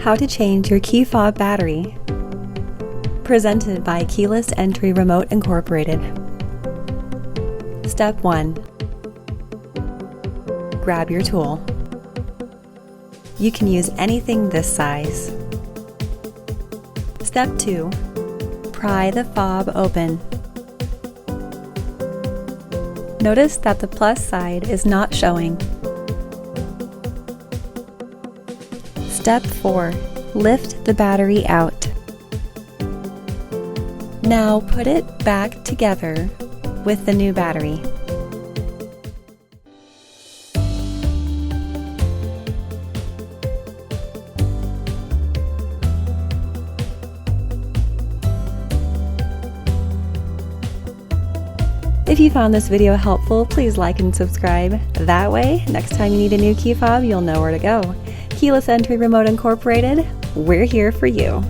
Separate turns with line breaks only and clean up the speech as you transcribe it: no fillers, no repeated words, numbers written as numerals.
How to change your key fob battery. Presented by Keyless Entry Remote Incorporated. Step 1. Grab your tool. You can use anything this size. Step 2. Pry the fob open. Notice that the plus side is not showing. Step 4. Lift the battery out. Now put it back together with the new battery. If you found this video helpful, please like and subscribe. That way, next time you need a new key fob, you'll know where to go. Keyless Entry Remote Incorporated, we're here for you.